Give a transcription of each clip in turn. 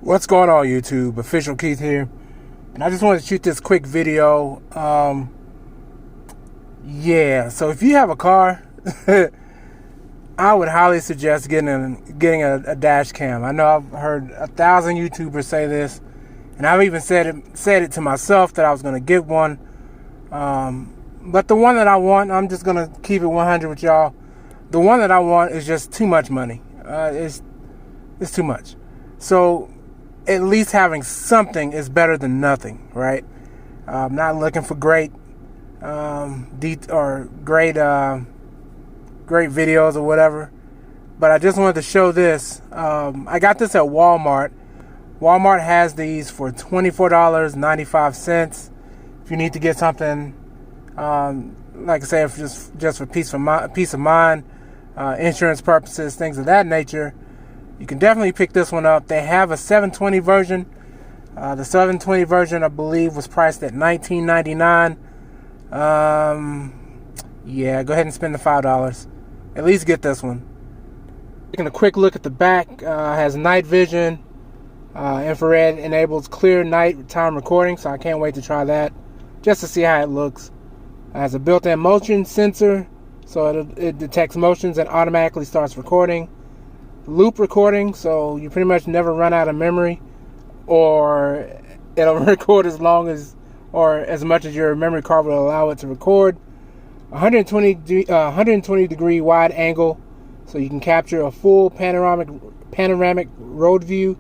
What's going on, YouTube? Official Keith here, and I just wanted to shoot this quick video. So if you have a car, I would highly suggest getting a dash cam. I know I've heard 1,000 YouTubers say this, and I've even said it to myself that I was going to get one. But the one that I want, I'm just going to keep it 100 with y'all. The one that I want is just too much money. It's too much. So at least having something is better than nothing, right? I'm not looking for great great videos or whatever, but I just wanted to show this. I got this at Walmart. Walmart has these for $24.95. If you need to get something, like I say, if just for peace of mind, insurance purposes, things of that nature, you can definitely pick this one up. They have a 720 version. The 720 version, I believe, was priced at $19.99. Yeah, go ahead and spend the $5. At least get this one. Taking a quick look at the back, has night vision, infrared, enables clear nighttime recording, so I can't wait to try that just to see how it looks. It has a built-in motion sensor, so it detects motions and automatically starts recording. Loop recording, so you pretty much never run out of memory, or it'll record as long as or as much as your memory card will allow it to record. 120 degree wide angle, so you can capture a full panoramic road view,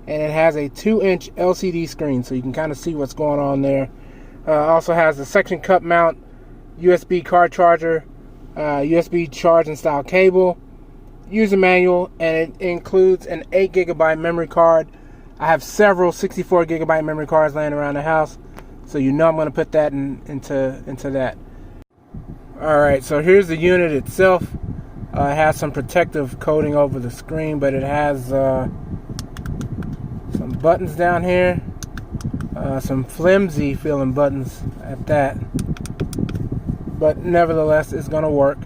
and it has a 2-inch LCD screen, so you can kind of see what's going on there. Also has a suction cup mount, USB car charger, USB charge and style cable, user manual, and it includes an 8 GB memory card. I have several 64 GB memory cards laying around the house, so you know I'm going to put that into that. Alright, so here's the unit itself. It has some protective coating over the screen, but it has some buttons down here, some flimsy feeling buttons at that, but nevertheless it's going to work.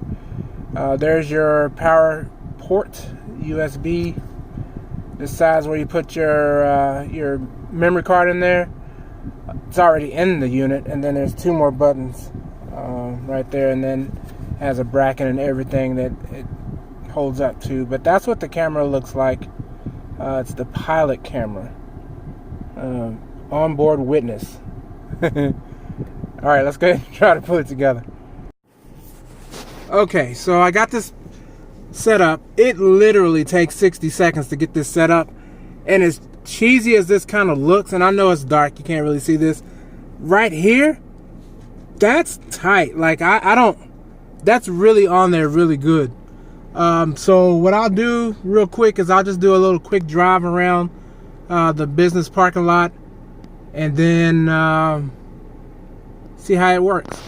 There's your power port, USB, the size where you put your memory card in there. It's already in the unit, and then there's 2 more buttons right there, and then has a bracket and everything that it holds up to. But that's what the camera looks like. It's the Pilot camera, onboard witness. Alright, let's go ahead and try to put it together. Okay, so I got this set up. It literally takes 60 seconds to get this set up, and as cheesy as this kind of looks, and I know it's dark, you can't really see this right here, that's tight. Like I don't, that's really on there really good. So what I'll do real quick is I'll just do a little quick drive around the business parking lot, and then see how it works.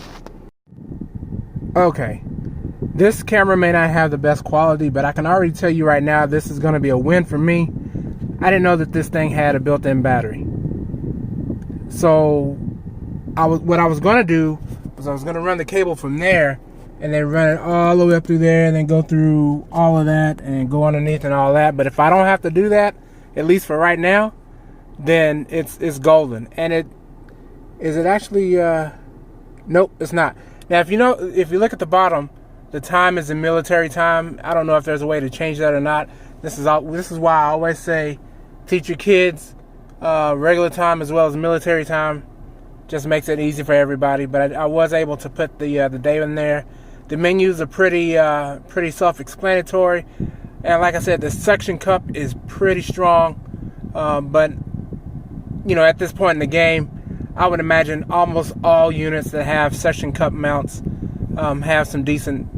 Okay, this camera may not have the best quality, but I can already tell you right now this is going to be a win for me. I didn't know that this thing had a built-in battery. So what I was going to do was I was going to run the cable from there and then run it all the way up through there and then go through all of that and go underneath and all that. But if I don't have to do that, at least for right now, then it's golden. And is it actually nope, it's not. Now if you look at the bottom, the time is in military time. I don't know if there's a way to change that or not. This is why I always say teach your kids regular time as well as military time. Just makes it easy for everybody. But I was able to put the day in there. The menus are pretty self-explanatory, and like I said, the suction cup is pretty strong. But at this point in the game, I would imagine almost all units that have suction cup mounts have some decent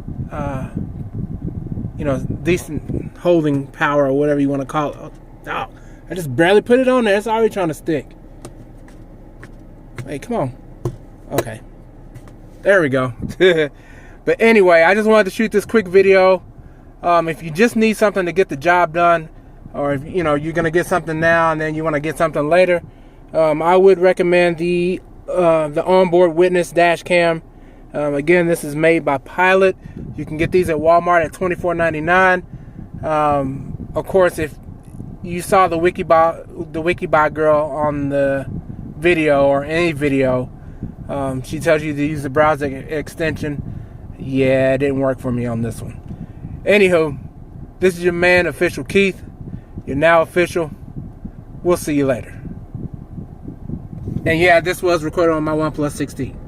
decent holding power, or whatever you want to call it. Oh, I just barely put it on there. It's already trying to stick. Hey, come on. Okay. There we go. But anyway, I just wanted to shoot this quick video. If you just need something to get the job done, or if you're going to get something now and then you want to get something later, I would recommend the onboard witness dash cam. Again, this is made by Pilot. You can get these at Walmart at $24.99. Of course, if you saw the Wikibot girl on the video, or any video, she tells you to use the browser extension. Yeah, it didn't work for me on this one. Anywho, this is your man, Official Keith. You're now official. We'll see you later. And yeah, this was recorded on my OnePlus 16.